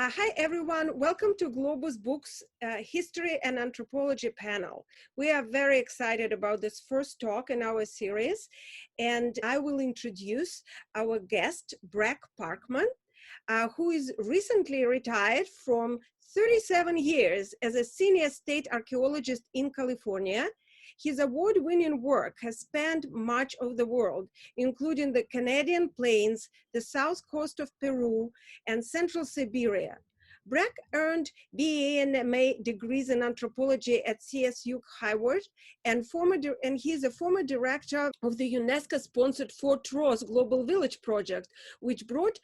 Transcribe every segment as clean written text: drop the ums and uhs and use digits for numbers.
Hi, everyone. Welcome to GlobusBooks History and Anthropology panel. We are very excited about this first talk in our series, and I will introduce our guest, Breck Parkman, who is recently retired from 37 years as a Senior State Archaeologist in California. His award-winning work has spanned much of the world, including the Canadian Plains, the south coast of Peru, and central Siberia. Breck earned BA and MA degrees in anthropology at CSU Hayward, and he is a former director of the UNESCO-sponsored Fort Ross Global Village project, which brought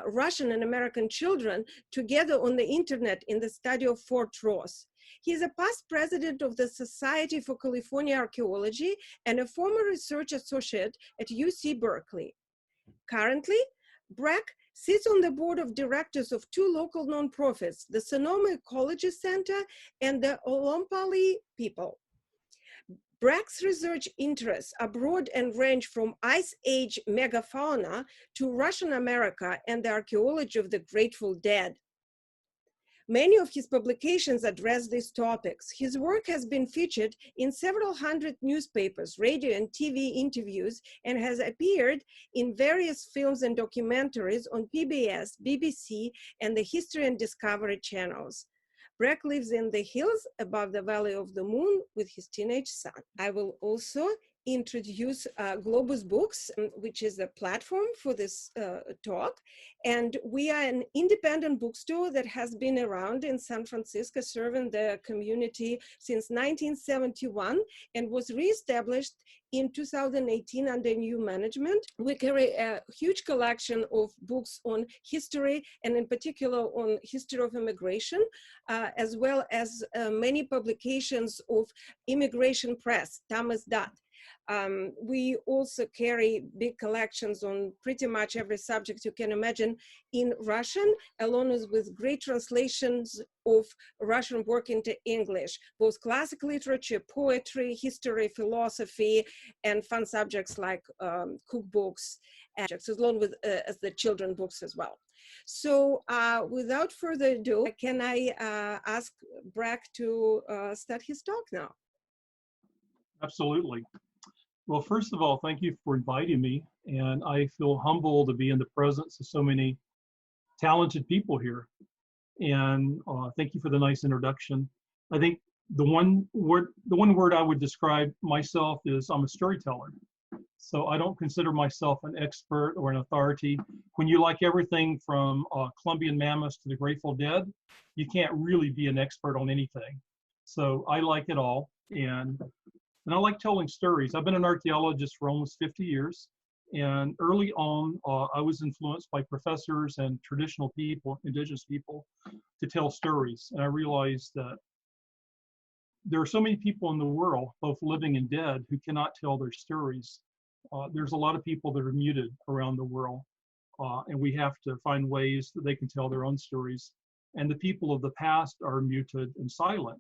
Russian and American children together on the internet in the study of Fort Ross. He is a past president of the Society for California Archaeology and a former research associate at UC Berkeley. Currently, Breck sits on the board of directors of two local nonprofits, the Sonoma Ecology Center and the Olompali People. Breck's research interests are broad and range from Ice Age megafauna to Russian America and the archaeology of the Grateful Dead. Many of his publications address these topics. His work has been featured in several hundred newspapers, radio and TV interviews, and has appeared in various films and documentaries on PBS, BBC, and the History and Discovery channels. Breck lives in the hills above the Valley of the Moon with his teenage son. I will also introduce GlobusBooks, which is a platform for this talk. And we are an independent bookstore that has been around in San Francisco, serving the community since 1971 and was reestablished in 2018 under new management. We carry a huge collection of books on history, and in particular on history of immigration, as well as many publications of immigration press, Tamizdat. We also carry big collections on pretty much every subject you can imagine in Russian, along with great translations of Russian work into English, both classic literature, poetry, history, philosophy, and fun subjects like cookbooks, along with the children books as well. So without further ado, can I ask Breck to start his talk now? Absolutely. Well, first of all, thank you for inviting me, and I feel humbled to be in the presence of so many talented people here. And thank you for the nice introduction. I think the one word I would describe myself is I'm a storyteller. So I don't consider myself an expert or an authority. When you like everything from Columbian mammoths to the Grateful Dead, you can't really be an expert on anything. So I like it all, and I like telling stories. I've been an archaeologist for almost 50 years. And early on, I was influenced by professors and traditional people, indigenous people, to tell stories. And I realized that there are so many people in the world, both living and dead, who cannot tell their stories. There's a lot of people that are muted around the world. And we have to find ways that they can tell their own stories. And the people of the past are muted and silent.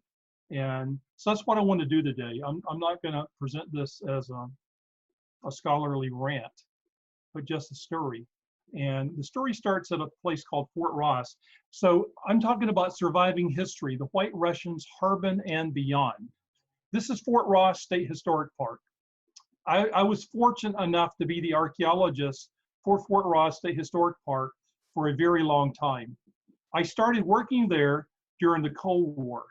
And so that's what I want to do today. I'm not going to present this as a scholarly rant, but just a story. And the story starts at a place called Fort Ross. So I'm talking about surviving history, the White Russians, Harbin and beyond. This is Fort Ross State Historic Park. I was fortunate enough to be the archaeologist for Fort Ross State Historic Park for a very long time. I started working there during the Cold War.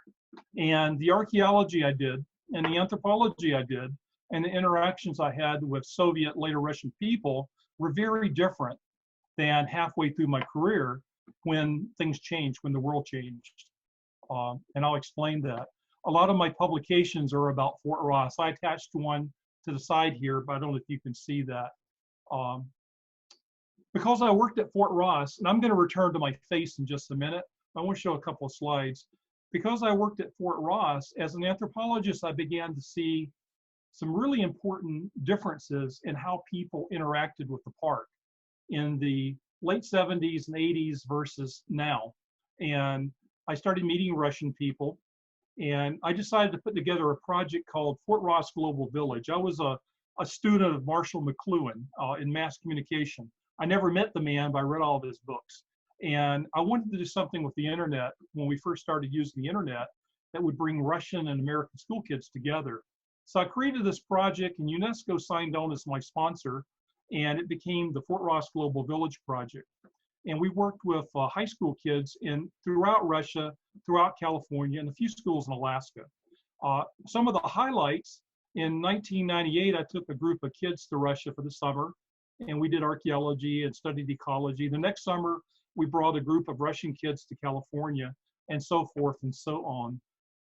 And the archaeology I did, and the anthropology I did, and the interactions I had with Soviet, later Russian people were very different than halfway through my career when things changed, when the world changed. And I'll explain that. A lot of my publications are about Fort Ross. I attached one to the side here, but I don't know if you can see that. Because I worked at Fort Ross, and I'm going to return to my face in just a minute. I want to show a couple of slides. Because I worked at Fort Ross, as an anthropologist, I began to see some really important differences in how people interacted with the park in the late 70s and 80s versus now. And I started meeting Russian people, and I decided to put together a project called Fort Ross Global Village. I was a student of Marshall McLuhan in mass communication. I never met the man, but I read all of his books. And I wanted to do something with the internet when we first started using the internet that would bring Russian and American school kids together. So I created this project, and UNESCO signed on as my sponsor, and it became the Fort Ross Global Village Project. And we worked with high school kids throughout Russia, throughout California, and a few schools in Alaska. Some of the highlights, in 1998, I took a group of kids to Russia for the summer, and we did archaeology and studied ecology. The next summer, we brought a group of Russian kids to California, and so forth and so on.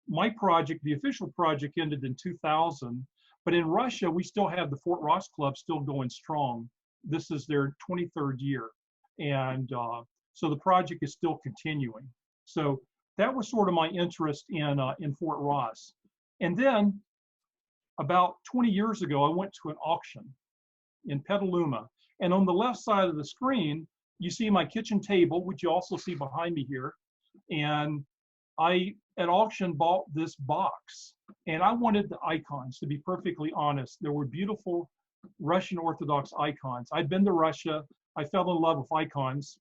My project, the official project, ended in 2000, but in Russia, we still have the Fort Ross Club still going strong. This is their 23rd year. And so the project is still continuing. So that was sort of my interest in Fort Ross. And then about 20 years ago, I went to an auction in Petaluma. And on the left side of the screen, you see my kitchen table, which you also see behind me here. And I, at auction, bought this box. And I wanted the icons, to be perfectly honest. There were beautiful Russian Orthodox icons. I'd been to Russia. I fell in love with icons.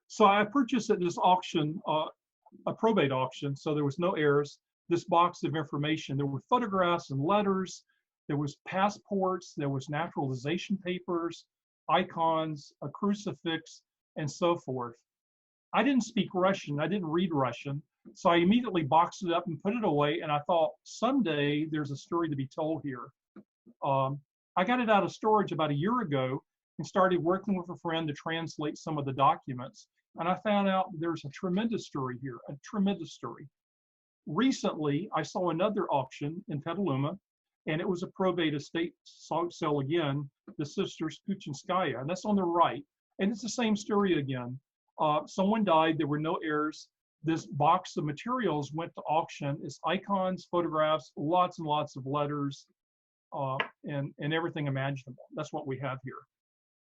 So I purchased at this auction, a probate auction, so there was no heirs, this box of information. There were photographs and letters, there was passports, there was naturalization papers, icons, a crucifix, and so forth. I didn't speak Russian, I didn't read Russian, so I immediately boxed it up and put it away, and I thought, someday there's a story to be told here. I got it out of storage about a year ago and started working with a friend to translate some of the documents. And I found out there's a tremendous story here, a tremendous story. Recently, I saw another auction in Petaluma, and it was a probate estate sale again, the sisters Kuchinskaya, and that's on the right. And it's the same story again. Someone died, there were no heirs. This box of materials went to auction. It's icons, photographs, lots and lots of letters, and everything imaginable. That's what we have here.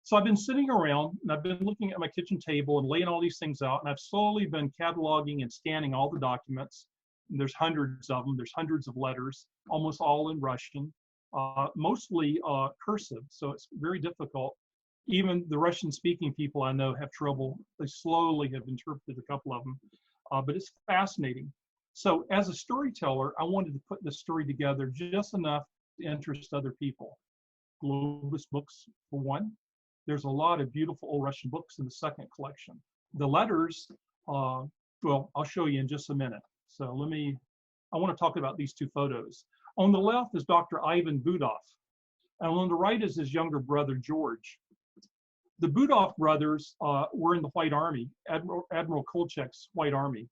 So I've been sitting around and I've been looking at my kitchen table and laying all these things out, and I've slowly been cataloging and scanning all the documents. And there's hundreds of them. There's hundreds of letters, almost all in Russian, mostly cursive. So it's very difficult. Even the Russian-speaking people I know have trouble. They slowly have interpreted a couple of them, but it's fascinating. So as a storyteller, I wanted to put this story together just enough to interest other people. GlobusBooks for one. There's a lot of beautiful old Russian books in the second collection. The letters, well, I'll show you in just a minute. So I want to talk about these two photos. On the left is Dr. Ivan Budoff, and on the right is his younger brother, George. The Budoff brothers were in the White Army, Admiral Kolchak's White Army,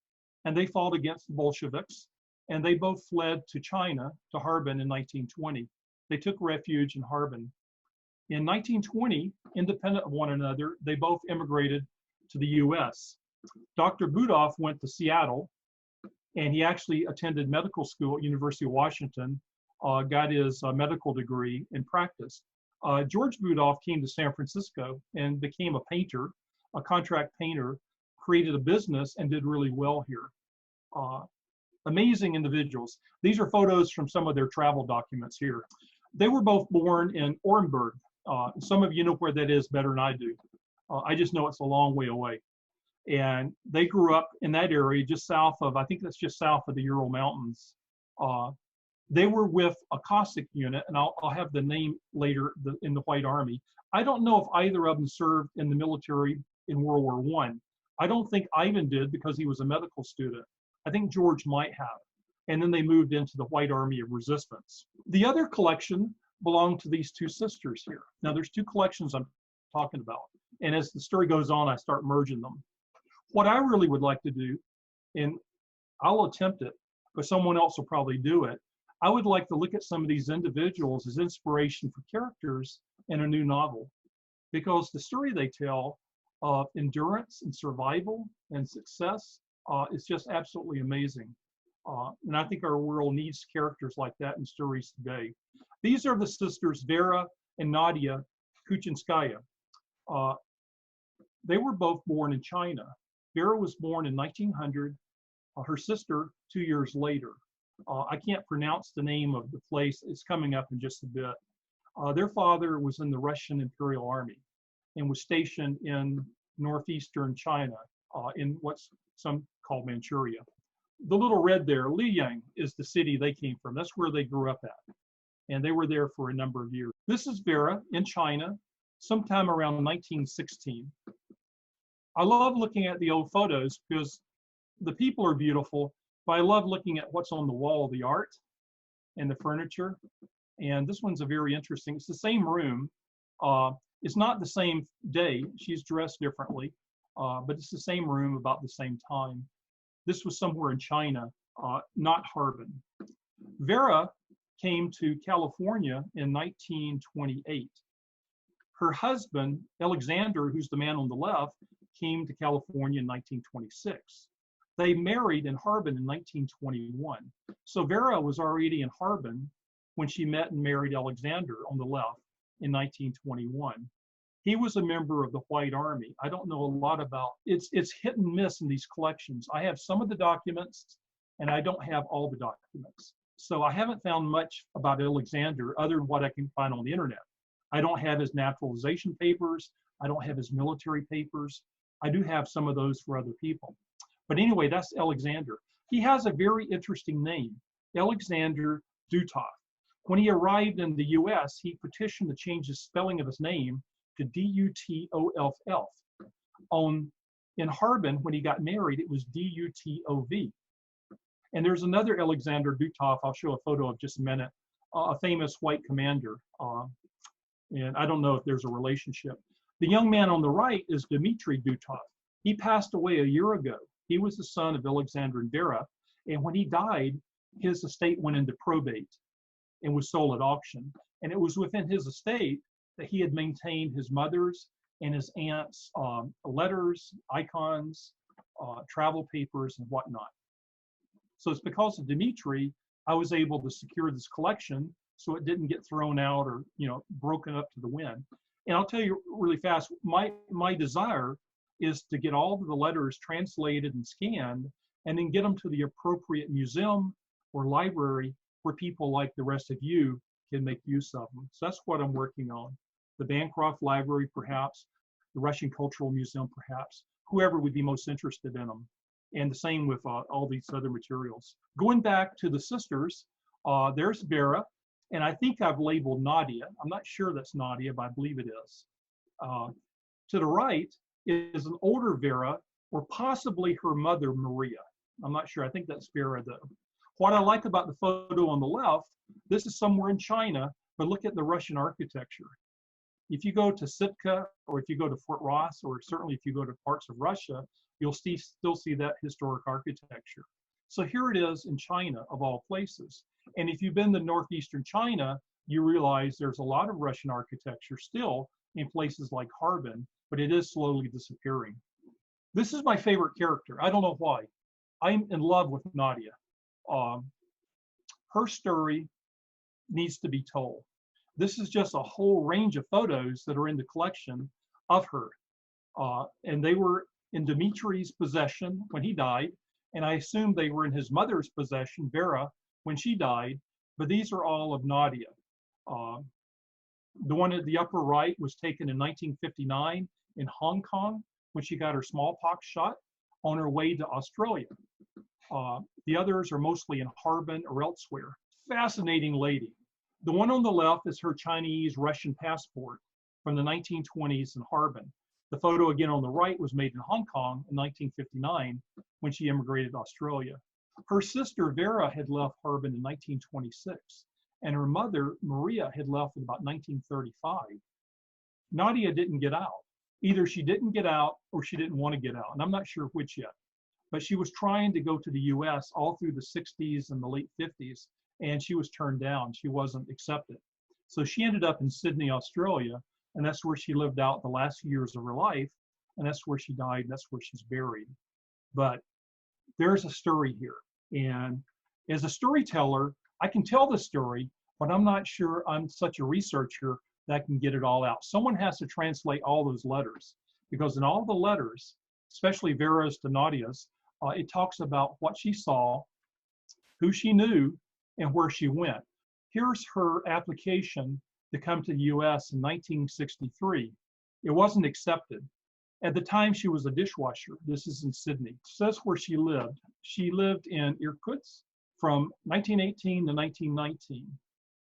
and they fought against the Bolsheviks, and they both fled to China, to Harbin in 1920. They took refuge in Harbin. In 1920, independent of one another, they both immigrated to the US. Dr. Budoff went to Seattle, and he actually attended medical school at University of Washington, got his medical degree and practiced. George Budoff came to San Francisco and became a painter, a contract painter, created a business and did really well here. Amazing individuals. These are photos from some of their travel documents here. They were both born in Orenburg. Some of you know where that is better than I do. I just know it's a long way away. And they grew up in that area just south of, I think that's just south of the Ural Mountains. They were with a Cossack unit, and I'll have the name later in the White Army. I don't know if either of them served in the military in World War I. I don't think Ivan did because he was a medical student. I think George might have. And then they moved into the White Army of Resistance. The other collection belonged to these two sisters here. Now there's two collections I'm talking about. And as the story goes on, I start merging them. What I really would like to do, and I'll attempt it, but someone else will probably do it, I would like to look at some of these individuals as inspiration for characters in a new novel, because the story they tell of endurance and survival and success is just absolutely amazing. And I think our world needs characters like that in stories today. These are the sisters Vera and Nadia Kuchinskaya. They were both born in China. Vera was born in 1900, her sister 2 years later. I can't pronounce the name of the place. It's coming up in just a bit. Their father was in the Russian Imperial Army and was stationed in northeastern China. in what's some call Manchuria. The little red there, Liaoyang, is the city they came from. That's where they grew up at. And they were there for a number of years. This is Vera in China, sometime around 1916. I love looking at the old photos because the people are beautiful, but I love looking at what's on the wall, the art and the furniture. And this one's a very interesting, it's the same room. It's not the same day, she's dressed differently, but it's the same room about the same time. This was somewhere in China, not Harbin. Vera came to California in 1928. Her husband, Alexander, who's the man on the left, came to California in 1926. They married in Harbin in 1921. So Vera was already in Harbin when she met and married Alexander on the left in 1921. He was a member of the White Army. I don't know a lot about, it's hit and miss in these collections. I have some of the documents and I don't have all the documents. So I haven't found much about Alexander other than what I can find on the internet. I don't have his naturalization papers. I don't have his military papers. I do have some of those for other people. But anyway, that's Alexander. He has a very interesting name, Alexander Duttov. When he arrived in the US, he petitioned to change the spelling of his name to D-U-T-O-F-F. In Harbin, when he got married, it was D-U-T-O-V. And there's another Alexander Duttov, I'll show a photo of just a minute, a famous white commander. And I don't know if there's a relationship. The young man on the right is Dimitri Duttov. He passed away a year ago. He was the son of Alexandra and Vera. And when he died, his estate went into probate and was sold at auction. And it was within his estate that he had maintained his mother's and his aunt's letters, icons, travel papers, and whatnot. So it's because of Dimitri, I was able to secure this collection so it didn't get thrown out or broken up to the wind. And I'll tell you really fast, my desire is to get all of the letters translated and scanned and then get them to the appropriate museum or library where people like the rest of you can make use of them. So that's what I'm working on. The Bancroft Library, perhaps, the Russian Cultural Museum, perhaps, whoever would be most interested in them. And the same with all these other materials. Going back to the sisters, there's Vera, and I think I've labeled Nadia. I'm not sure that's Nadia, but I believe it is. To the right is an older Vera, or possibly her mother, Maria. I'm not sure, I think that's Vera though. What I like about the photo on the left, this is somewhere in China, but look at the Russian architecture. If you go to Sitka, or if you go to Fort Ross, or certainly if you go to parts of Russia, you'll still see that historic architecture. So here it is in China, of all places. And if you've been to northeastern China, you realize there's a lot of Russian architecture still in places like Harbin, but it is slowly disappearing. This is my favorite character. I don't know why. I'm in love with Nadia. Her story needs to be told. This is just a whole range of photos that are in the collection of her. And they were in Dimitri's possession when he died, and I assume they were in his mother's possession, Vera, when she died, but these are all of Nadia. The one at the upper right was taken in 1959 in Hong Kong when she got her smallpox shot on her way to Australia. The others are mostly in Harbin or elsewhere. Fascinating lady. The one on the left is her Chinese-Russian passport from the 1920s in Harbin. The photo again on the right was made in Hong Kong in 1959 when she immigrated to Australia. Her sister Vera had left Harbin in 1926, and her mother Maria had left in about 1935. Nadia didn't get out. Either she didn't get out or she didn't want to get out, and I'm not sure which yet. But she was trying to go to the US all through the 60s and the late 50s, and she was turned down. She wasn't accepted. So she ended up in Sydney, Australia, and that's where she lived out the last few years of her life, and that's where she died, and that's where she's buried. But there's a story here, and as a storyteller, I can tell the story, but I'm not sure I'm such a researcher that can get it all out. Someone has to translate all those letters, because in all the letters, especially Vera's to Nadia's, it talks about what she saw, who she knew, and where she went. Here's her application to come to the US in 1963. It wasn't accepted. At the time, she was a dishwasher. This is in Sydney. So that's where she lived. She lived in Irkutsk from 1918 to 1919.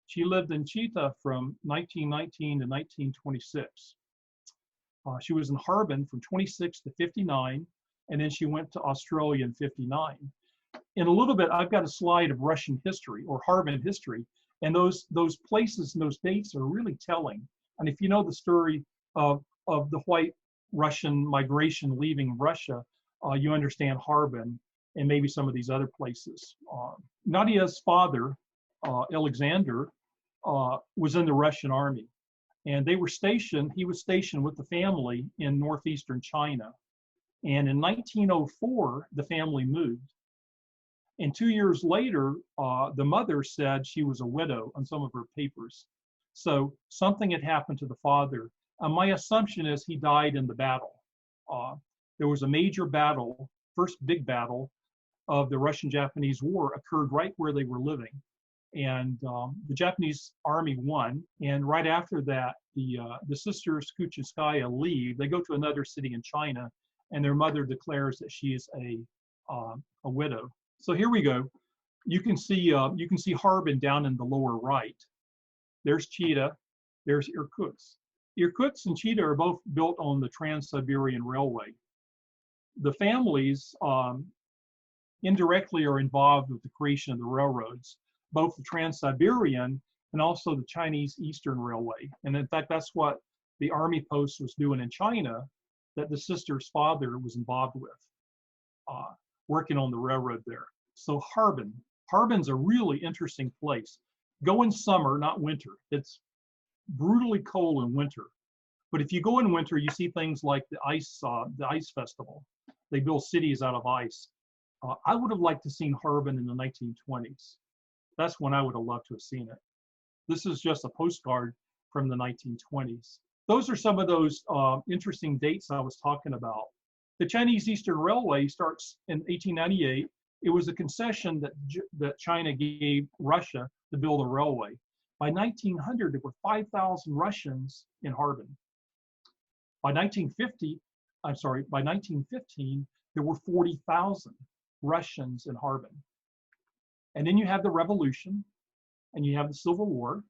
She lived in Chita from 1919 to 1926. She was in Harbin from 26 to 59, and then she went to Australia in 59. In a little bit, I've got a slide of Russian history or Harbin history, and those places and those dates are really telling. And if you know the story of the white Russian migration leaving Russia, you understand Harbin and maybe some of these other places. Nadia's father, Alexander, was in the Russian army, and he was stationed with the family in northeastern China. And in 1904, the family moved. And 2 years later, the mother said she was a widow on some of her papers. So something had happened to the father. My assumption is he died in the battle. There was a major battle, first big battle of the Russian-Japanese War occurred right where they were living. And the Japanese army won. And right after that, the sisters Kuchinskaya leave. They go to another city in China, and their mother declares that she is a widow. So here we go. You can see Harbin down in the lower right. There's Chita. There's Irkutsk. Irkutsk and Chita are both built on the Trans-Siberian Railway. The families indirectly are involved with the creation of the railroads, both the Trans-Siberian and also the Chinese Eastern Railway. And in fact, that's what the army post was doing in China that the sister's father was involved with, working on the railroad there. So Harbin's a really interesting place. Go in summer, not winter. It's brutally cold in winter. But if you go in winter, you see things like the ice festival. They build cities out of ice. I would have liked to seen Harbin in the 1920s. That's when I would have loved to have seen it. This is just a postcard from the 1920s. Those are some of those interesting dates I was talking about. The Chinese Eastern Railway starts in 1898. It was a concession that China gave Russia to build a railway. By 1900, there were 5,000 Russians in Harbin. By 1915, there were 40,000 Russians in Harbin. And then you have the revolution, and you have the Civil War.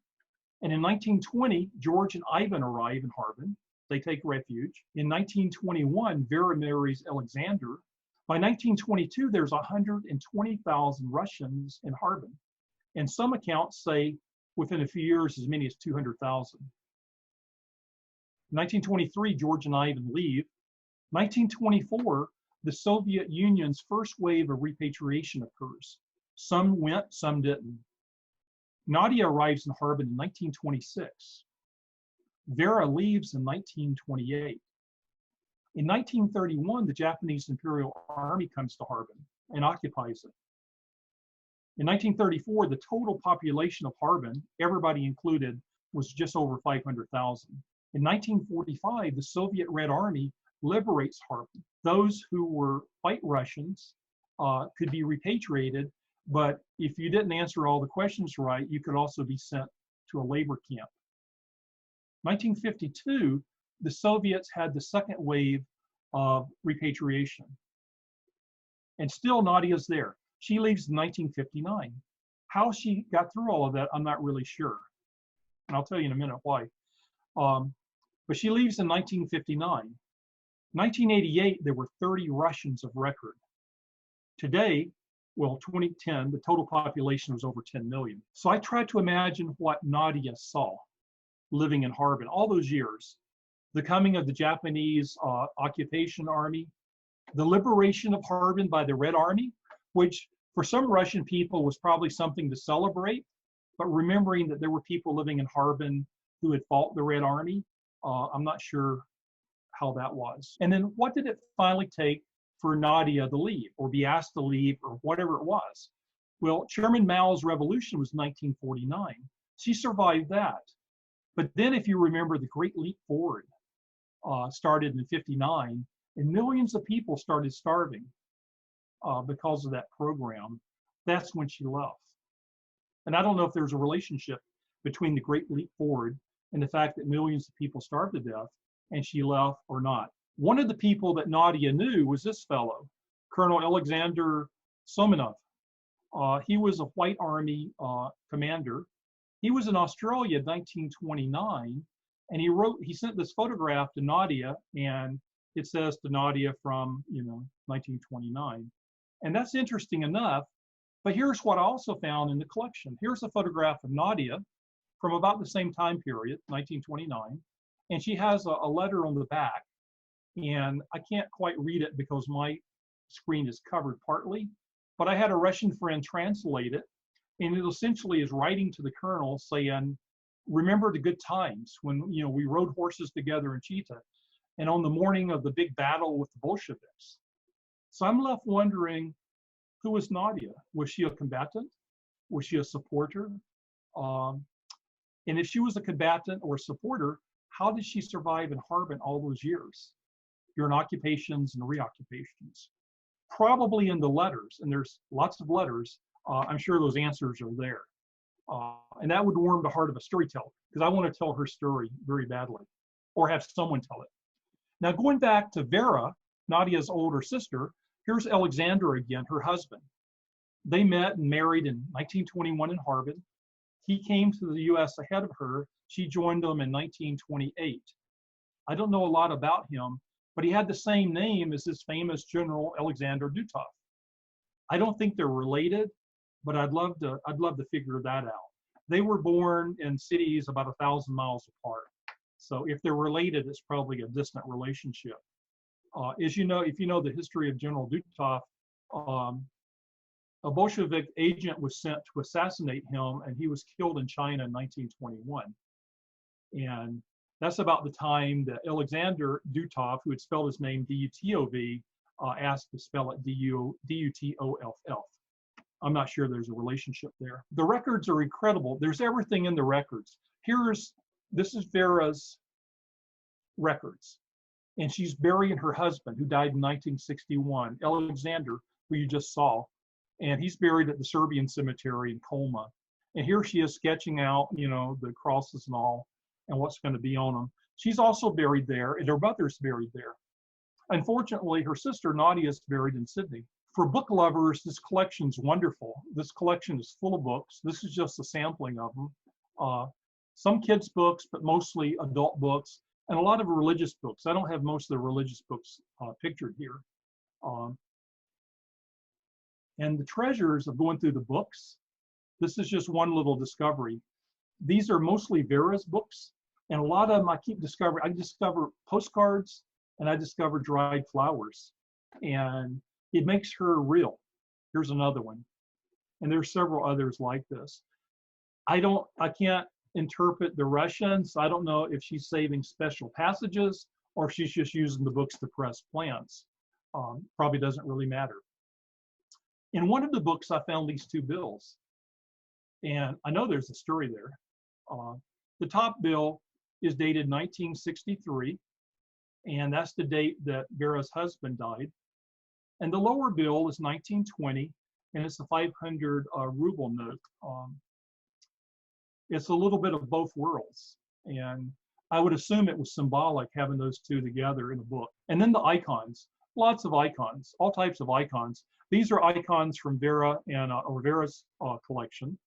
And in 1920, George and Ivan arrive in Harbin. They take refuge. In 1921, Vera marries Alexandra. By 1922, there's 120,000 Russians in Harbin. And some accounts say within a few years, as many as 200,000. 1923, George and Ivan leave. 1924, the Soviet Union's first wave of repatriation occurs. Some went, some didn't. Nadia arrives in Harbin in 1926. Vera leaves in 1928. In 1931, the Japanese Imperial Army comes to Harbin and occupies it. In 1934, the total population of Harbin, everybody included, was just over 500,000. In 1945, the Soviet Red Army liberates Harbin. Those who were white Russians could be repatriated, but if you didn't answer all the questions right, you could also be sent to a labor camp. 1952, the Soviets had the second wave of repatriation. And still Nadia's there. She leaves in 1959. How she got through all of that, I'm not really sure. And I'll tell you in a minute why. But she leaves in 1959. 1988, there were 30 Russians of record. Today, well, 2010, the total population was over 10 million. So I tried to imagine what Nadia saw living in Harbin all those years. The coming of the Japanese occupation army, the liberation of Harbin by the Red Army, which for some Russian people was probably something to celebrate, but remembering that there were people living in Harbin who had fought the Red Army, I'm not sure how that was. And then what did it finally take for Nadia to leave or be asked to leave or whatever it was? Well, Chairman Mao's revolution was 1949. She survived that. But then if you remember, the Great Leap Forward started in 59, and millions of people started starving because of that program. That's when she left. And I don't know if there's a relationship between the Great Leap Forward and the fact that millions of people starved to death and she left or not. One of the people that Nadia knew was this fellow, Colonel Alexander Somanov. He was a White Army commander. He was in Australia in 1929, and he sent this photograph to Nadia, and it says to Nadia from 1929. And that's interesting enough, but here's what I also found in the collection. Here's a photograph of Nadia from about the same time period, 1929, and she has a letter on the back, and I can't quite read it because my screen is covered partly, but I had a Russian friend translate it, and it essentially is writing to the colonel saying, remember the good times when we rode horses together in Chita, and on the morning of the big battle with the Bolsheviks. So I'm left wondering, who was Nadia? Was she a combatant? Was she a supporter? And if she was a combatant or a supporter, how did she survive in Harbin all those years during occupations and reoccupations? Probably in the letters, and there's lots of letters. I'm sure those answers are there. And that would warm the heart of a storyteller, because I want to tell her story very badly, or have someone tell it. Now, going back to Vera, Nadia's older sister, here's Alexandra again, her husband. They met and married in 1921 in Harbin. He came to the US ahead of her. She joined them in 1928. I don't know a lot about him, but he had the same name as his famous general, Alexander Duttov. I don't think they're related, but I'd love to figure that out. They were born in cities about 1,000 miles apart. So if they're related, it's probably a distant relationship. As you know, if you know the history of General Duttov, a Bolshevik agent was sent to assassinate him, and he was killed in China in 1921. And that's about the time that Alexander Duttov, who had spelled his name D-U-T-O-V, asked to spell it D-U-T-O-F-F. I'm not sure there's a relationship there. The records are incredible. There's everything in the records. This is Vera's records. And she's burying her husband, who died in 1961, Alexander, who you just saw. And he's buried at the Serbian cemetery in Colma. And here she is sketching out, the crosses and all, and what's going to be on them. She's also buried there, and her mother's buried there. Unfortunately, her sister Nadia is buried in Sydney. For book lovers, this collection's wonderful. This collection is full of books. This is just a sampling of them. Some kids' books, but mostly adult books, and a lot of religious books. I don't have most of the religious books pictured here. And the treasures of going through the books, this is just one little discovery. These are mostly Vera's books, and a lot of them I keep discovering. I discover postcards, and I discover dried flowers, and it makes her real. Here's another one, and there's several others like this. I can't interpret the Russians. I don't know if she's saving special passages or if she's just using the books to press plants. Probably doesn't really matter. In one of the books, I found these two bills, and I know there's a story there. The top bill is dated 1963, and that's the date that Vera's husband died. And the lower bill is 1920, and it's a 500 ruble note. It's a little bit of both worlds, and I would assume it was symbolic having those two together in a book. And then the icons, lots of icons, all types of icons. These are icons from Vera and or Veras collection.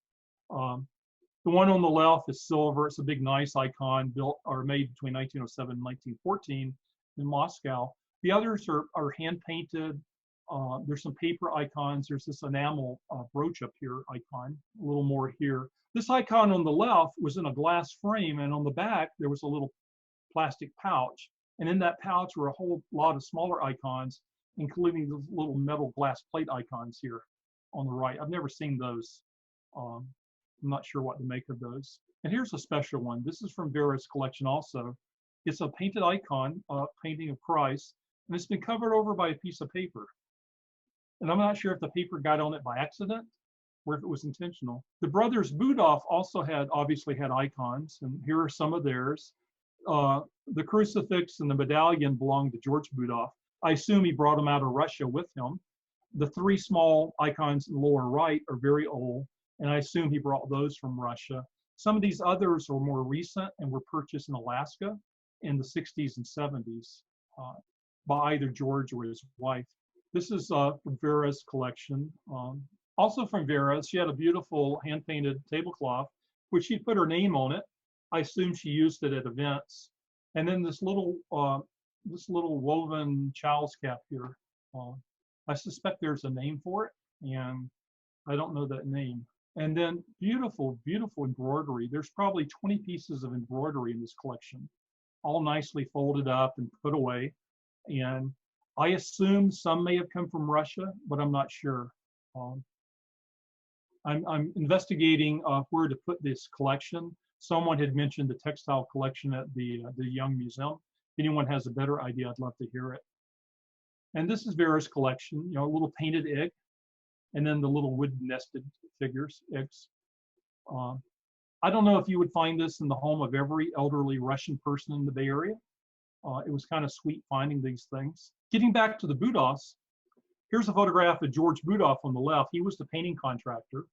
The one on the left is silver. It's a big, nice icon built or made between 1907 and 1914 in Moscow. The others are hand painted. There's some paper icons. There's this enamel brooch up here icon, a little more here. This icon on the left was in a glass frame, and on the back, there was a little plastic pouch. And in that pouch were a whole lot of smaller icons, including the little metal glass plate icons here on the right. I've never seen those. I'm not sure what to make of those. And here's a special one. This is from Veras Collection also. It's a painted icon, painting of Christ, and it's been covered over by a piece of paper. And I'm not sure if the paper got on it by accident or if it was intentional. The brothers Budoff also obviously had icons, and here are some of theirs. The crucifix and the medallion belonged to George Budoff. I assume he brought them out of Russia with him. The three small icons in the lower right are very old, and I assume he brought those from Russia. Some of these others are more recent and were purchased in Alaska in the 60s and 70s. by either George or his wife. This is from Veras Collection. Also from Veras, she had a beautiful hand-painted tablecloth, which she put her name on it. I assume she used it at events. And then this little woven child's cap here. I suspect there's a name for it, and I don't know that name. And then beautiful, beautiful embroidery. There's probably 20 pieces of embroidery in this collection, all nicely folded up and put away. And I assume some may have come from Russia, but I'm not sure. I'm investigating where to put this collection. Someone had mentioned the textile collection at the Young Museum. If anyone has a better idea, I'd love to hear it. And this is Vera's collection, you know, a little painted egg, and then the little wood nested figures, eggs. I don't know if you would find this in the home of every elderly Russian person in the Bay Area. It was kind of sweet finding these things. Getting back to the Budos, here's a photograph of George Budoff on the left. He was the painting contractor.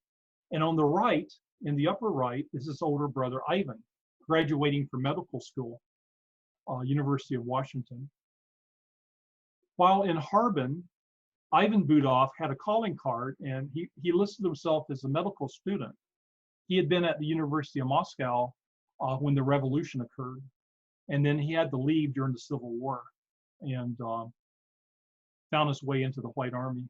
And on the right, in the upper right, is his older brother, Ivan, graduating from medical school, University of Washington. While in Harbin, Ivan Budoff had a calling card, and he listed himself as a medical student. He had been at the University of Moscow when the revolution occurred, and then he had to leave during the Civil War, and found his way into the White Army.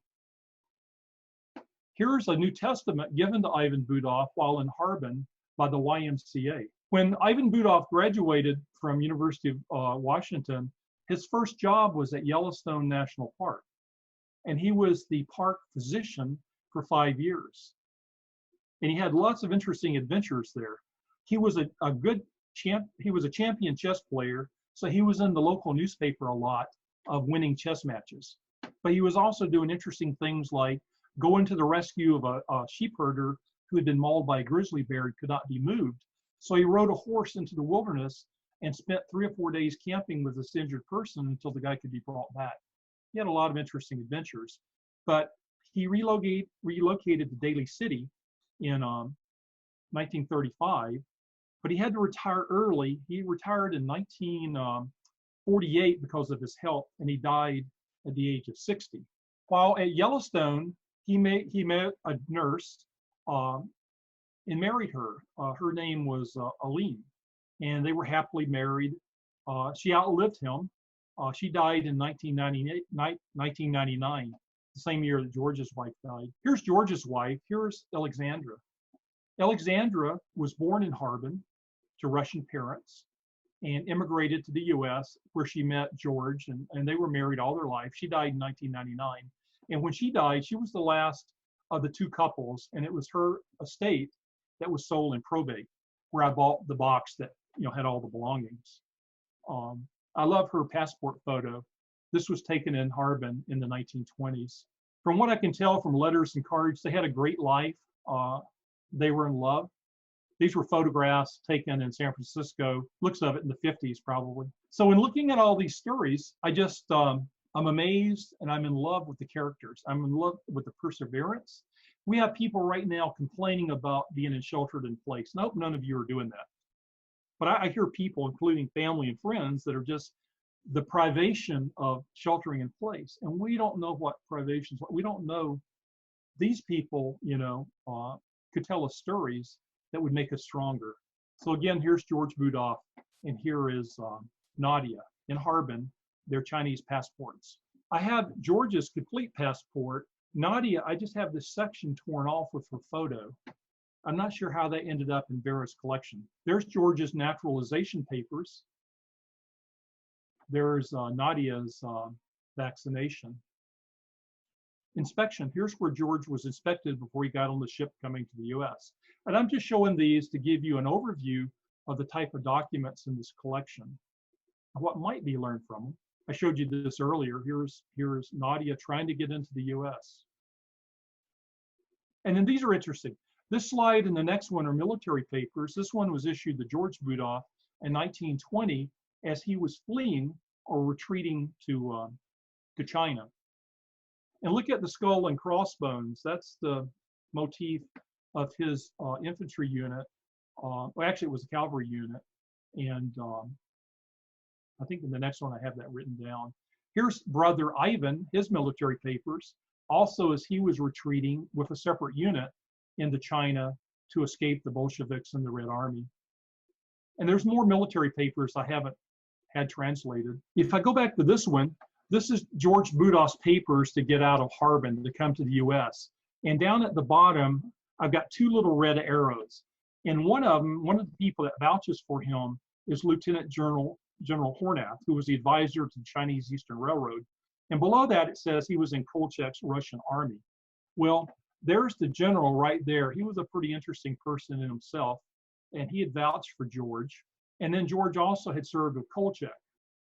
Here's a New Testament given to Ivan Budoff while in Harbin by the YMCA. When Ivan Budoff graduated from University of Washington, his first job was at Yellowstone National Park, and he was the park physician for 5 years. And he had lots of interesting adventures there. He was he was a champion chess player, so he was in the local newspaper a lot of winning chess matches. But he was also doing interesting things like going to the rescue of a sheep herder who had been mauled by a grizzly bear and could not be moved. So he rode a horse into the wilderness and spent 3 or 4 days camping with this injured person until the guy could be brought back. He had a lot of interesting adventures, but he relocated to Daly City in 1935, but he had to retire early. He retired in 1948 because of his health, and he died at the age of 60. While at Yellowstone, he met a nurse and married her. Her name was Aline, and they were happily married. She outlived him. She died in 1999, the same year that George's wife died. Here's George's wife. Here's Alexandra. Alexandra was born in Harbin to Russian parents and immigrated to the US, where she met George, and they were married all their life. She died in 1999. And when she died, she was the last of the 2 couples, and it was her estate that was sold in probate, where I bought the box that, you know, had all the belongings. I love her passport photo. This was taken in Harbin in the 1920s. From what I can tell from letters and cards, they had a great life. They were in love. These were photographs taken in San Francisco, looks of it in the 50s probably. So in looking at all these stories, I just, I'm amazed and I'm in love with the characters. I'm in love with the perseverance. We have people right now complaining about being sheltered in place. Nope, none of you are doing that. But I hear people, including family and friends, that are just the privation of sheltering in place. And we don't know what privations, we don't know. These people, you know, could tell us stories that would make us stronger. So again, here's George Budoff, and here is Nadia in Harbin, their Chinese passports. I have George's complete passport. Nadia, I just have this section torn off with her photo. I'm not sure how that ended up in Vera's collection. There's George's naturalization papers. There's Nadia's vaccination. Inspection, here's where George was inspected before he got on the ship coming to the US. And I'm just showing these to give you an overview of the type of documents in this collection, what might be learned from them. I showed you this earlier. Here's Nadia trying to get into the US. And then these are interesting. This slide and the next one are military papers. This one was issued to George Budoff in 1920 as he was fleeing or retreating to China. And look at the skull and crossbones. That's the motif of his infantry unit. Well, actually, it was a cavalry unit. And I think in the next one, I have that written down. Here's brother Ivan, his military papers, also as he was retreating with a separate unit into China to escape the Bolsheviks and the Red Army. And there's more military papers I haven't had translated. If I go back to this one, this is George Budoff's papers to get out of Harbin to come to the US. And down at the bottom, I've got two little red arrows. And one of them, one of the people that vouches for him is Lieutenant General Hornath, who was the advisor to the Chinese Eastern Railroad. And below that, it says he was in Kolchak's Russian army. Well, there's the general right there. He was a pretty interesting person in himself, and he had vouched for George. And then George also had served with Kolchak.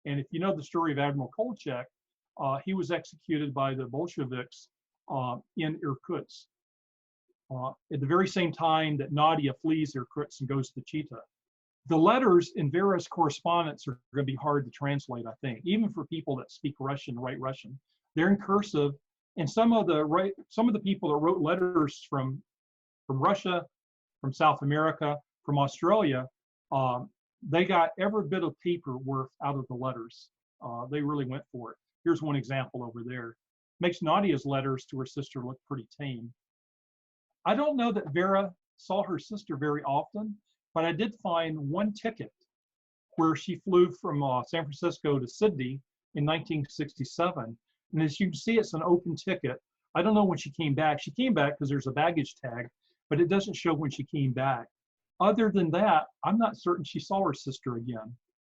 And if you know the story of Admiral Kolchak, he was executed by the Bolsheviks in Irkutsk at the very same time that Nadia flees Irkutsk and goes to Chita. The letters in Vera's correspondence are going to be hard to translate, I think, even for people that speak Russian, write Russian. They're in cursive, and some of the people that wrote letters from Russia, from South America, from Australia, they got every bit of paper worth out of the letters. They really went for it. Here's one example over there. Makes Nadia's letters to her sister look pretty tame. I don't know that Vera saw her sister very often, but I did find one ticket where she flew from San Francisco to Sydney in 1967. And as you can see, it's an open ticket. I don't know when she came back. She came back because there's a baggage tag, but it doesn't show when she came back. Other than that, I'm not certain she saw her sister again,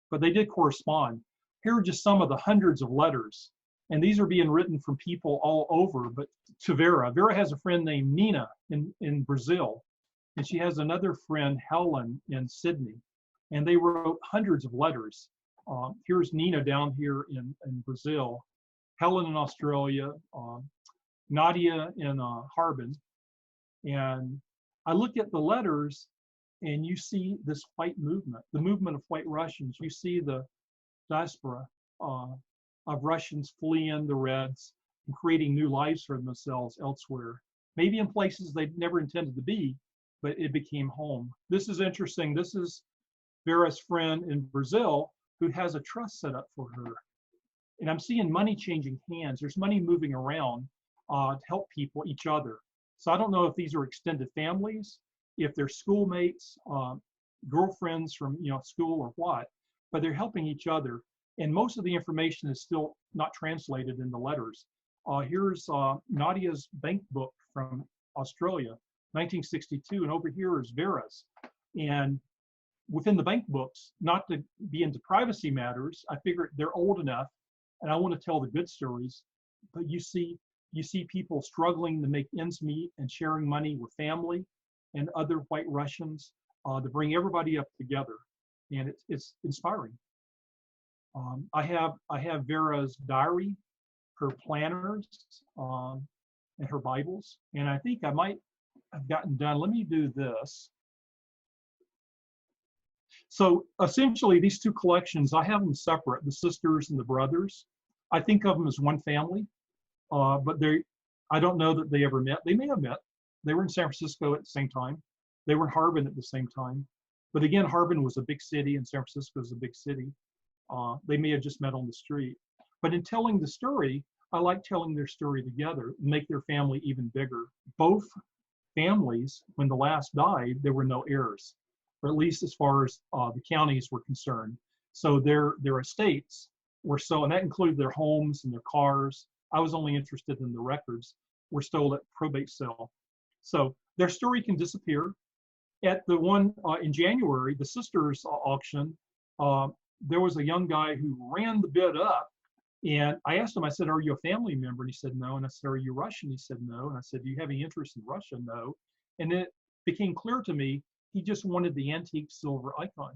but they did correspond. Here are just some of the hundreds of letters. And these are being written from people all over, but to Vera. Vera has a friend named Nina in Brazil, and she has another friend, Helen, in Sydney. And they wrote hundreds of letters. Here's Nina down here in Brazil, Helen in Australia, Nadia in Harbin. And I look at the letters, and you see this white movement, the movement of white Russians. You see the diaspora of Russians fleeing the Reds and creating new lives for themselves elsewhere, maybe in places they never intended to be, but it became home. This is interesting. This is Vera's friend in Brazil who has a trust set up for her. And I'm seeing money changing hands. There's money moving around to help people, each other. So I don't know if these are extended families, if they're schoolmates, girlfriends from school or what, but they're helping each other. And most of the information is still not translated in the letters. Here's Nadia's bank book from Australia, 1962, and over here is Vera's. And within the bank books, not to be into privacy matters, I figured they're old enough, and I want to tell the good stories. But you see people struggling to make ends meet and sharing money with family and other white Russians to bring everybody up together, and it's inspiring. I have Vera's diary, her planners, and her Bibles, and I think I might have gotten done. Let me do this. So essentially, these two collections, I have them separate, the sisters and the brothers. I think of them as one family, but I don't know that they ever met. They may have met. They were in San Francisco at the same time. They were in Harbin at the same time. But again, Harbin was a big city and San Francisco is a big city. They may have just met on the street. But in telling the story, I like telling their story together and make their family even bigger. Both families, when the last died, there were no heirs, or at least as far as the counties were concerned. So their estates were sold, and that included their homes and their cars. I was only interested in the records, were sold at probate sale. So their story can disappear. At the one in January, the sisters auction, there was a young guy who ran the bid up, and I asked him, I said, "Are you a family member?" And he said, "No." And I said, "Are you Russian?" He said, "No." And I said, "Do you have any interest in Russia?" "No." And then it became clear to me he just wanted the antique silver icon.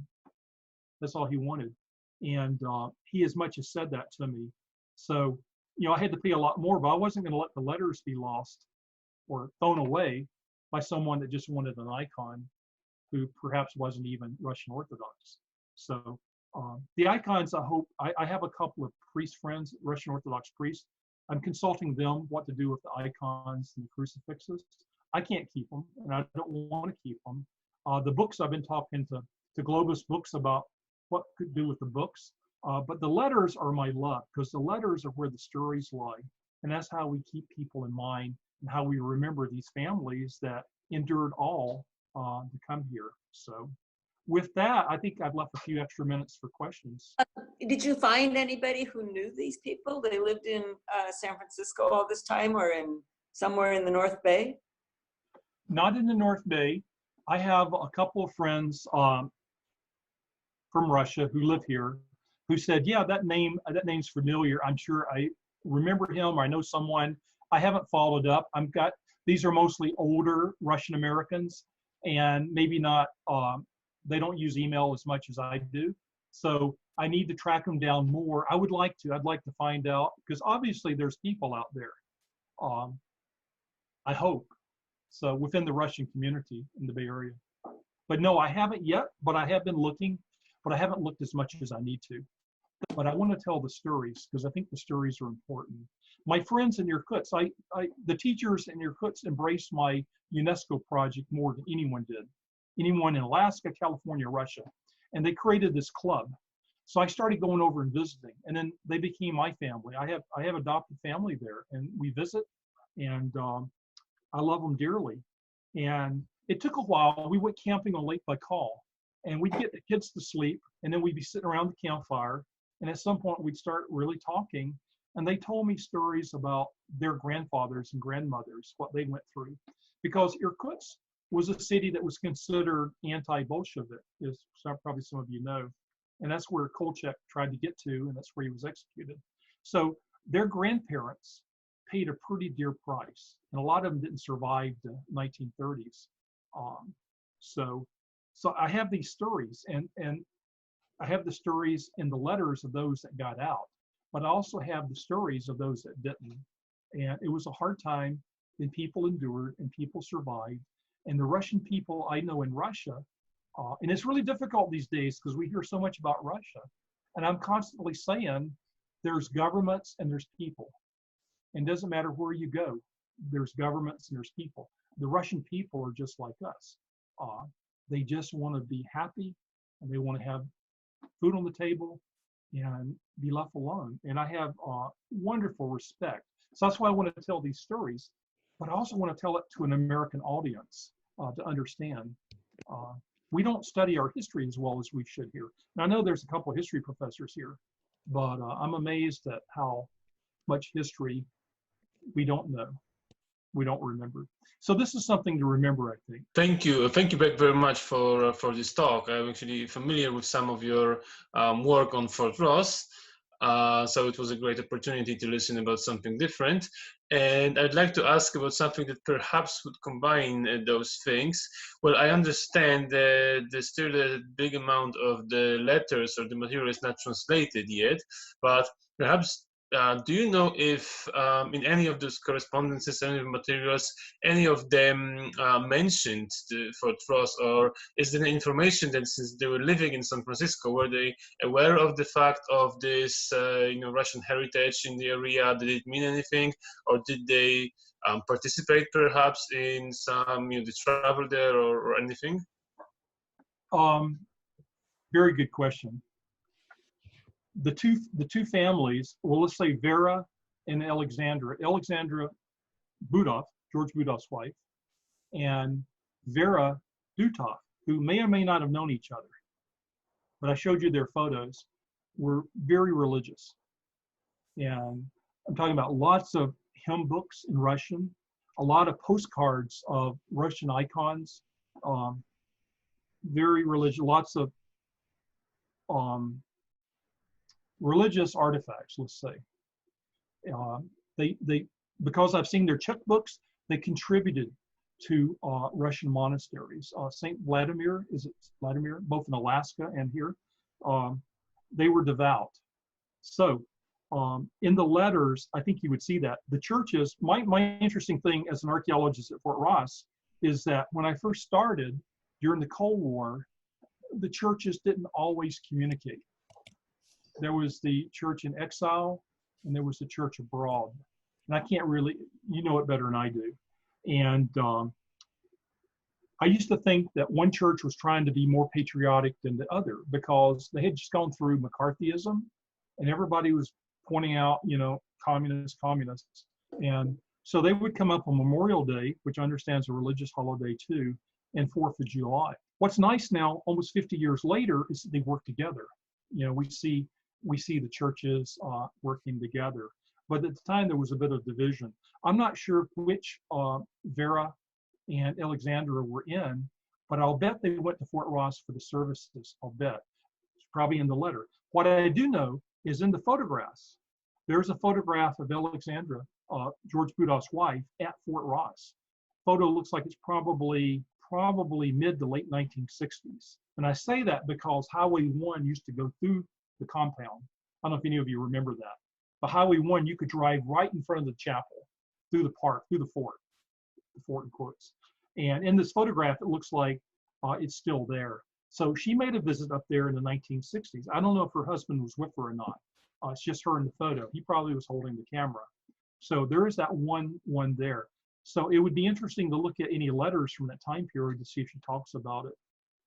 That's all he wanted. And he as much as said that to me. So, I had to pay a lot more, but I wasn't going to let the letters be lost or thrown away by someone that just wanted an icon who perhaps wasn't even Russian Orthodox. So the icons, I have a couple of priest friends, Russian Orthodox priests. I'm consulting them what to do with the icons and the crucifixes. I can't keep them, and I don't want to keep them. The books, I've been talking to GlobusBooks about what could do with the books. But the letters are my love, because the letters are where the stories lie. And that's how we keep people in mind and how we remember these families that endured all to come here. So with that, I think I've left a few extra minutes for questions. Did you find anybody who knew these people? They lived in San Francisco all this time, or in somewhere in the North Bay? Not in the North Bay. I have a couple of friends from Russia who live here who said, yeah, that name's familiar. I'm sure I remember him, or I know someone. I haven't followed up. These are mostly older Russian Americans, and maybe not, they don't use email as much as I do. So I need to track them down more. I'd like to find out, because obviously there's people out there. I hope. So within the Russian community in the Bay Area. But no, I haven't yet, but I have been looking, but I haven't looked as much as I need to. But I want to tell the stories, because I think the stories are important. My friends in Irkutsk, the teachers in Irkutsk embraced my UNESCO project more than anyone did. Anyone in Alaska, California, Russia. And they created this club. So I started going over and visiting, and then they became my family. I have adopted family there, and we visit, and I love them dearly. And it took a while. We went camping on Lake Baikal, and we'd get the kids to sleep, and then we'd be sitting around the campfire, and at some point we'd start really talking, and they told me stories about their grandfathers and grandmothers, what they went through. Because Irkutsk was a city that was considered anti-Bolshevik, as probably some of you know. And that's where Kolchak tried to get to, and that's where he was executed. So their grandparents paid a pretty dear price, and a lot of them didn't survive the 1930s. So I have these stories, and I have the stories in the letters of those that got out, but I also have the stories of those that didn't. And it was a hard time, and people endured, and people survived. And the Russian people I know in Russia, and it's really difficult these days because we hear so much about Russia. And I'm constantly saying there's governments and there's people. And it doesn't matter where you go, there's governments and there's people. The Russian people are just like us. They just want to be happy, and they want to have food on the table and be left alone. And I have wonderful respect. So that's why I want to tell these stories, but I also want to tell it to an American audience to understand. We don't study our history as well as we should here. And I know there's a couple of history professors here, but I'm amazed at how much history we don't know, we don't remember. So this is something to remember, I think. Thank you, Beck, very much for this talk. I'm actually familiar with some of your work on Fort Ross. So it was a great opportunity to listen about something different. And I'd like to ask about something that perhaps would combine those things. Well, I understand that there's still a big amount of the letters or the material is not translated yet, but perhaps do you know if in any of those correspondences, any of the materials, any of them mentioned Fort Ross, or is there information that since they were living in San Francisco, were they aware of the fact of this Russian heritage in the area? Did it mean anything, or did they participate perhaps in some the travel there or anything? Very good question. The two families, well, let's say Vera and Alexandra Budoff, George Budoff's wife, and Vera Duttov, who may or may not have known each other, but I showed you their photos, were very religious. And I'm talking about lots of hymn books in Russian, a lot of postcards of Russian icons, very religious, lots of religious artifacts, let's say. They because I've seen their checkbooks, they contributed to Russian monasteries. Saint Vladimir, is it Vladimir, both in Alaska and here, they were devout. So in the letters, I think you would see that. The churches, my interesting thing as an archaeologist at Fort Ross is that when I first started during the Cold War, the churches didn't always communicate. There was the church in exile, and there was the church abroad. And I can't really, you know it better than I do. And I used to think that one church was trying to be more patriotic than the other because they had just gone through McCarthyism and everybody was pointing out, you know, communists. And so they would come up on Memorial Day, which I understand is a religious holiday too, and 4th of July. What's nice now, almost 50 years later, is that they work together. You know, we see the churches working together. But at the time, there was a bit of division. I'm not sure which Vera and Alexandra were in, but I'll bet they went to Fort Ross for the services. I'll bet. It's probably in the letter. What I do know is in the photographs, there's a photograph of Alexandra, George Budoff's wife, at Fort Ross. Photo looks like it's probably mid to late 1960s. And I say that because Highway 1 used to go through the compound. I don't know if any of you remember that. But Highway 1, you could drive right in front of the chapel, through the park, through the fort in quotes. And in this photograph, it looks like it's still there. So she made a visit up there in the 1960s. I don't know if her husband was with her or not. It's just her in the photo. He probably was holding the camera. So there is that one there. So it would be interesting to look at any letters from that time period to see if she talks about it.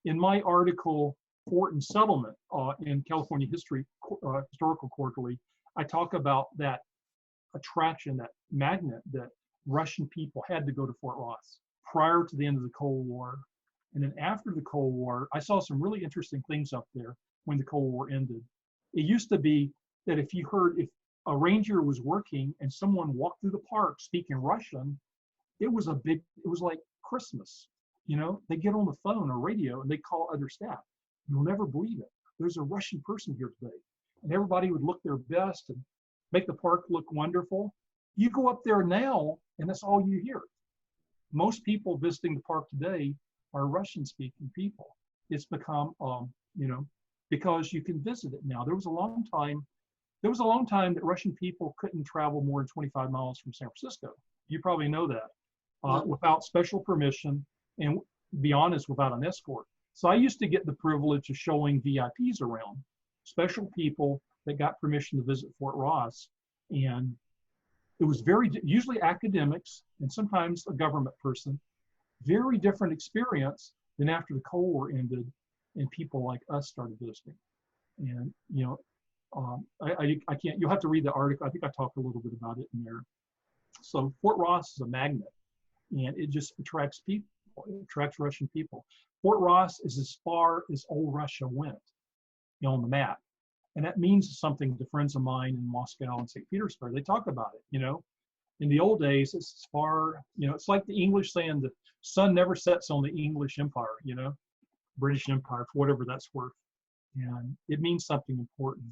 In my article, Fort and Settlement in California History Historical Quarterly, I talk about that attraction, that magnet that Russian people had to go to Fort Ross prior to the end of the Cold War. And then after the Cold War, I saw some really interesting things up there when the Cold War ended. It used to be that if a ranger was working and someone walked through the park speaking Russian, it was like Christmas. You know, they get on the phone or radio and they call other staff. You'll never believe it. There's a Russian person here today. And everybody would look their best and make the park look wonderful. You go up there now and that's all you hear. Most people visiting the park today are Russian-speaking people. It's become, you know, because you can visit it now. There was a long time that Russian people couldn't travel more than 25 miles from San Francisco. You probably know that, without special permission and, to be honest, without an escort. So I used to get the privilege of showing VIPs around, special people that got permission to visit Fort Ross. And it was usually academics and sometimes a government person, very different experience than after the Cold War ended and people like us started visiting. And, you know, I can't, you'll have to read the article. I think I talked a little bit about it in there. So Fort Ross is a magnet and it just attracts people, it attracts Russian people. Fort Ross is as far as old Russia went, you know, on the map. And that means something to friends of mine in Moscow and St. Petersburg. They talk about it, you know. In the old days, it's as far, you know, it's like the English saying the sun never sets on the English Empire, you know, British Empire, for whatever that's worth. And it means something important.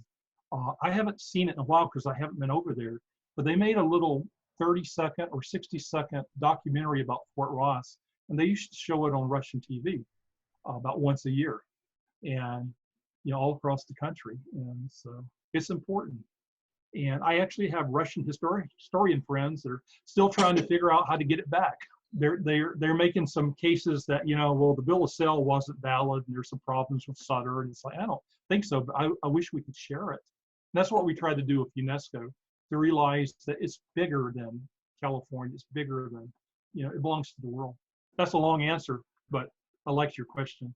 I haven't seen it in a while because I haven't been over there, but they made a little 30-second or 60-second documentary about Fort Ross, and they used to show it on Russian TV about once a year, and you know, all across the country. And so it's important. And I actually have Russian historian friends that are still trying to figure out how to get it back. They're making some cases that, you know, well, the bill of sale wasn't valid and there's some problems with Sutter, and it's like, I don't think so, but I wish we could share it. And that's what we try to do with UNESCO, to realize that it's bigger than California. It's bigger than, you know, it belongs to the world. That's a long answer, but I liked your question.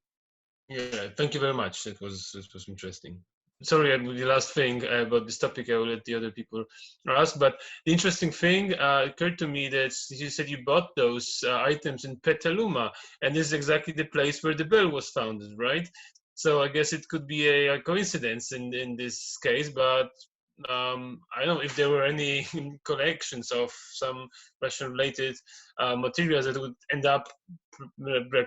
Yeah, thank you very much. It was interesting. Sorry, the last thing about this topic, I will let the other people ask. But the interesting thing occurred to me that you said you bought those items in Petaluma, and this is exactly the place where the bell was founded, right? So I guess it could be a coincidence in this case, but I don't know if there were any collections of some Russian-related materials that would end up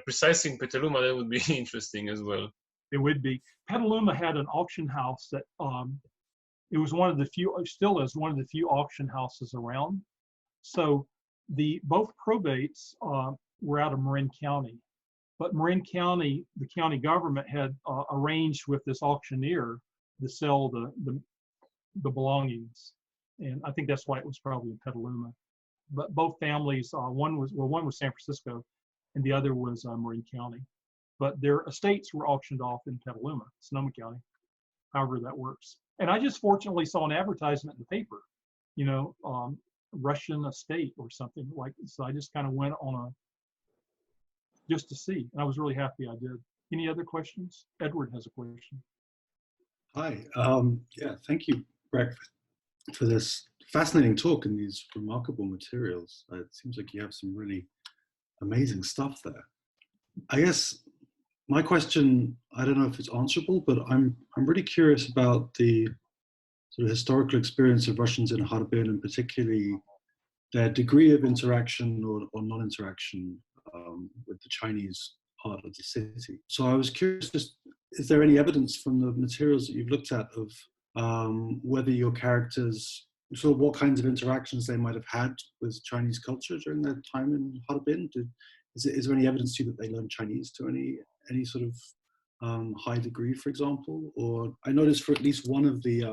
precisely in Petaluma. That would be interesting as well. It would be. Petaluma had an auction house that it was one of the few, still is one of the few auction houses around. So both probates were out of Marin County, but Marin County, the county government had arranged with this auctioneer to sell the belongings, and I think that's why it was probably in Petaluma. But both families, one was San Francisco, and the other was Marin County. But their estates were auctioned off in Petaluma, Sonoma County, however that works. And I just fortunately saw an advertisement in the paper, you know, Russian estate or something like, so I just kind of went on just to see. And I was really happy I did. Any other questions? Edward has a question. Hi. Yeah, thank you, Breck, for this fascinating talk and these remarkable materials. It seems like you have some really amazing stuff there. I guess my question, I don't know if it's answerable, but I'm really curious about the sort of historical experience of Russians in Harbin, and particularly their degree of interaction or non-interaction with the Chinese part of the city. So I was curious, just, is there any evidence from the materials that you've looked at of whether your characters, sort of what kinds of interactions they might have had with Chinese culture during their time in Harbin? Is there any evidence to you that they learned Chinese to any sort of high degree, for example? Or I noticed for at least one of the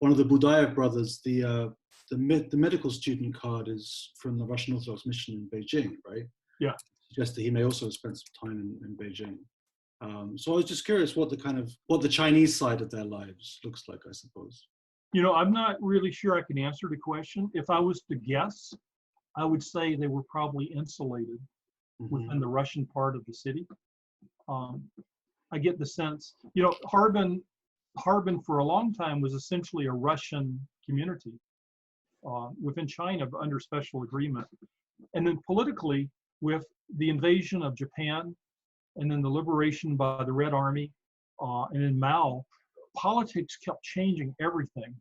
Budoff brothers, the medical student card is from the Russian Orthodox mission in Beijing, right? Yeah. Suggests that he may also have spent some time in Beijing. So I was just curious what the Chinese side of their lives looks like, I suppose. You know, I'm not really sure I can answer the question. If I was to guess, I would say they were probably insulated within the Russian part of the city. I get the sense, you know, Harbin for a long time was essentially a Russian community within China, but under special agreement. And then politically, with the invasion of Japan, and then the liberation by the Red Army, and then Mao, politics kept changing everything.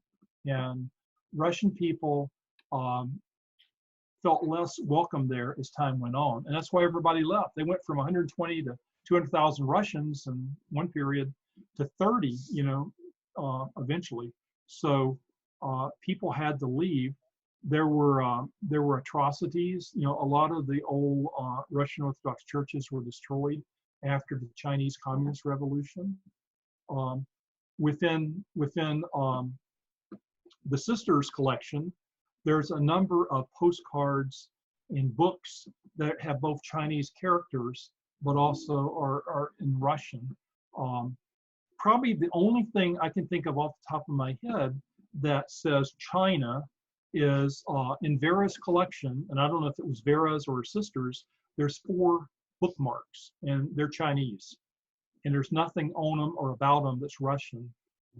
And Russian people felt less welcome there as time went on. And that's why everybody left. They went from 120 to 200,000 Russians in one period to 30, you know, eventually. So people had to leave. There were atrocities. You know, a lot of the old Russian Orthodox churches were destroyed after the Chinese Communist Revolution. Within the Sisters collection, there's a number of postcards and books that have both Chinese characters, but also are in Russian. Probably the only thing I can think of off the top of my head that says China is in Vera's collection, and I don't know if it was Vera's or her sisters, there's 4 bookmarks, and they're Chinese. And there's nothing on them or about them that's Russian.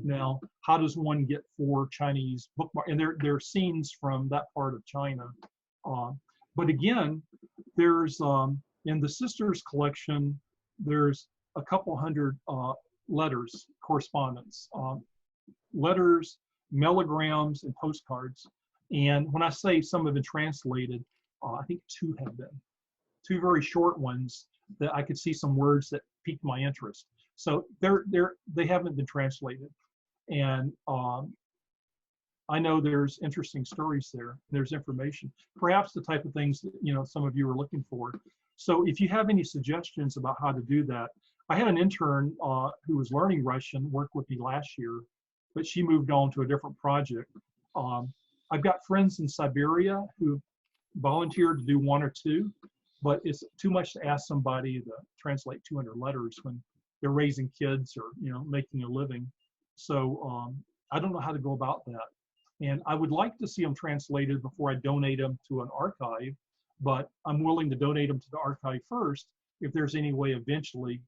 Now, how does one get 4 Chinese bookmarks? And they're scenes from that part of China. But again, there's, in the sisters collection, there's a couple hundred letters, correspondence, letters, telegrams, and postcards. And when I say some have been translated, I think 2 have been. 2 very short ones that I could see some words that piqued my interest. So they haven't been translated. And I know there's interesting stories there. There's information, perhaps the type of things that, you know, some of you are looking for. So if you have any suggestions about how to do that, I had an intern who was learning Russian, worked with me last year, but she moved on to a different project. I've got friends in Siberia who volunteered to do 1 or 2, but it's too much to ask somebody to translate 200 letters when they're raising kids or, you know, making a living. So I don't know how to go about that. And I would like to see them translated before I donate them to an archive, but I'm willing to donate them to the archive first if there's any way eventually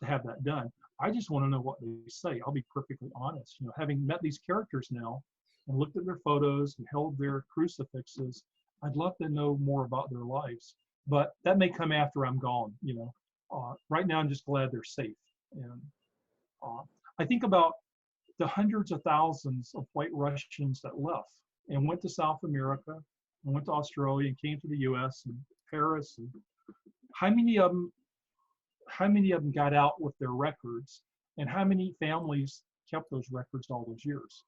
to have that done. I just want to know what they say. I'll be perfectly honest. You know, having met these characters now and looked at their photos and held their crucifixes, I'd love to know more about their lives. But that may come after I'm gone, you know. Right now, I'm just glad they're safe. And I think about the hundreds of thousands of white Russians that left and went to South America and went to Australia and came to the US and Paris. And how many of them got out with their records, and how many families kept those records all those years?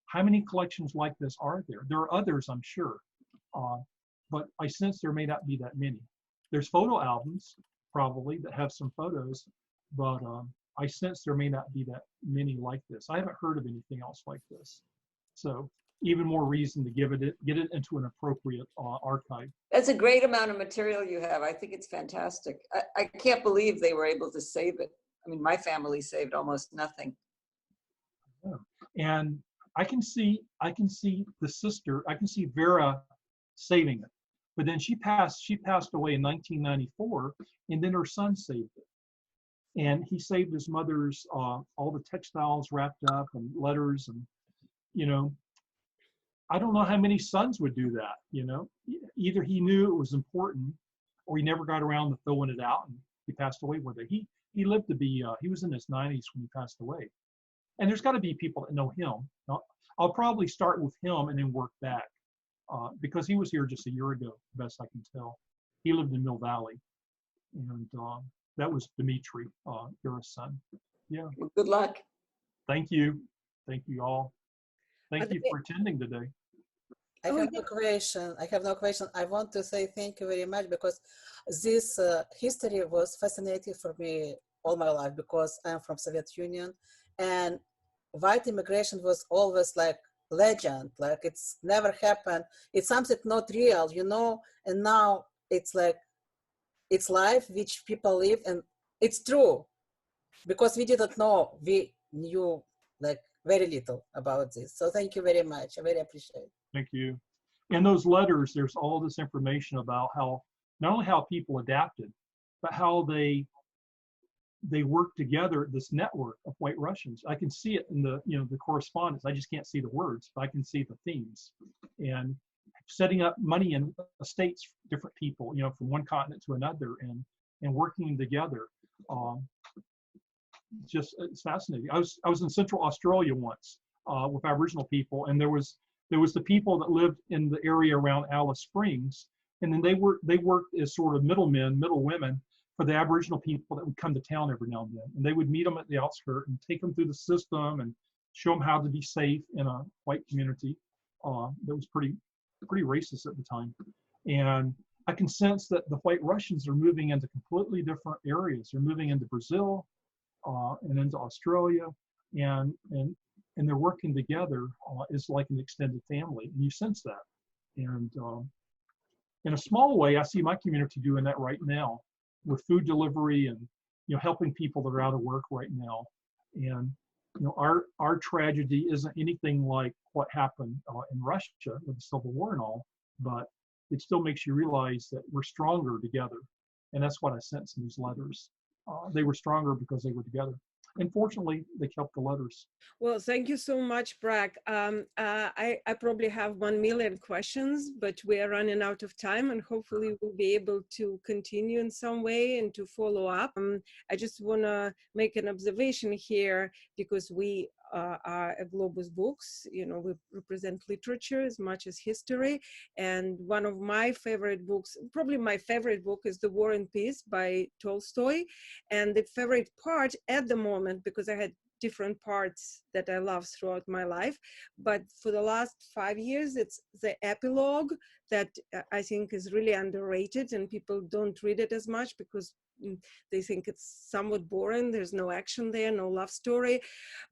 How many collections like this are there? There are others, I'm sure, but I sense there may not be that many. There's photo albums probably that have some photos, but I sense there may not be that many like this. I haven't heard of anything else like this. So even more reason to get it into an appropriate archive. That's a great amount of material you have. I think it's fantastic. I can't believe they were able to save it. I mean, my family saved almost nothing. Yeah. And I can see the sister, I can see Vera saving it. But then she passed away in 1994, and then her son saved it. And he saved his mother's, all the textiles wrapped up and letters. And, you know, I don't know how many sons would do that, you know. Either he knew it was important or he never got around to throwing it out and he passed away with it. He lived to be, he was in his 90s when he passed away. And there's got to be people that know him. I'll probably start with him and then work back because he was here just a year ago, best I can tell. He lived in Mill Valley. And that was Dimitri, Vera's son. Yeah. Well, good luck. Thank you. Thank you all. Thank you for attending today. I have no question. I want to say thank you very much because this history was fascinating for me all my life because I'm from Soviet Union and white immigration was always like legend, like it's never happened. It's something not real, you know, and now it's like, it's life which people live and it's true because we didn't know, we knew like very little about this. So thank you very much. I very appreciate it. Thank you. In those letters, there's all this information about how, not only how people adapted, but how they worked together, this network of White Russians. I can see it in the, you know, the correspondence. I just can't see the words, but I can see the themes. And setting up money in estates, different people, you know, from one continent to another and working together. Just, it's fascinating. I was in Central Australia once with Aboriginal people, and there was the people that lived in the area around Alice Springs, and then they worked as sort of middle women for the Aboriginal people that would come to town every now and then, and they would meet them at the outskirts and take them through the system and show them how to be safe in a white community that was pretty racist at the time. And I can sense that the White Russians are moving into completely different areas. They're moving into Brazil and into Australia, and they're working together as like an extended family, and you sense that. And in a small way, I see my community doing that right now with food delivery and, you know, helping people that are out of work right now. And, you know, our tragedy isn't anything like what happened in Russia with the Civil War and all, but it still makes you realize that we're stronger together. And that's what I sense in these letters. They were stronger because they were together. And fortunately, they kept the letters. Well, thank you so much, Breck. I probably have 1 million questions, but we are running out of time, and hopefully we'll be able to continue in some way and to follow up. I just want to make an observation here because we are at GlobusBooks. You know, we represent literature as much as history. And one of my favorite books, probably my favorite book, is The War and Peace by Tolstoy. And the favorite part at the moment, because I had different parts that I love throughout my life, but for the last 5 years, it's the epilogue that I think is really underrated, and people don't read it as much because they think it's somewhat boring. There's no action there, no love story.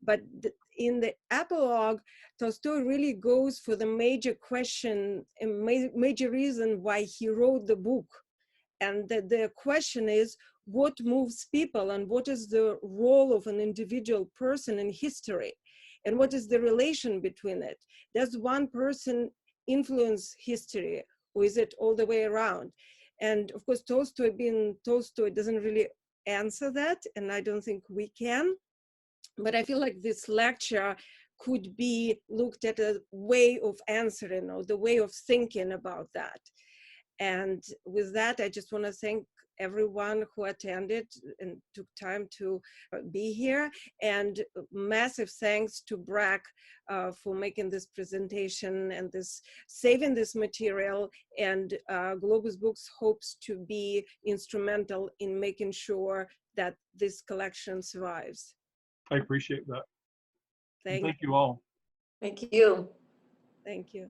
But in the epilogue, Tolstoy really goes for the major question and major reason why he wrote the book. And the question is, what moves people and what is the role of an individual person in history? And what is the relation between it? Does one person influence history, or is it all the way around? And of course, Tolstoy being Tolstoy doesn't really answer that, and I don't think we can. But I feel like this lecture could be looked at a way of answering, or the way of thinking about that. And with that, I just want to thank everyone who attended and took time to be here. And massive thanks to Breck for making this presentation and saving this material. And GlobusBooks hopes to be instrumental in making sure that this collection survives. I appreciate that. Thank Thank you all. Thank you. Thank you.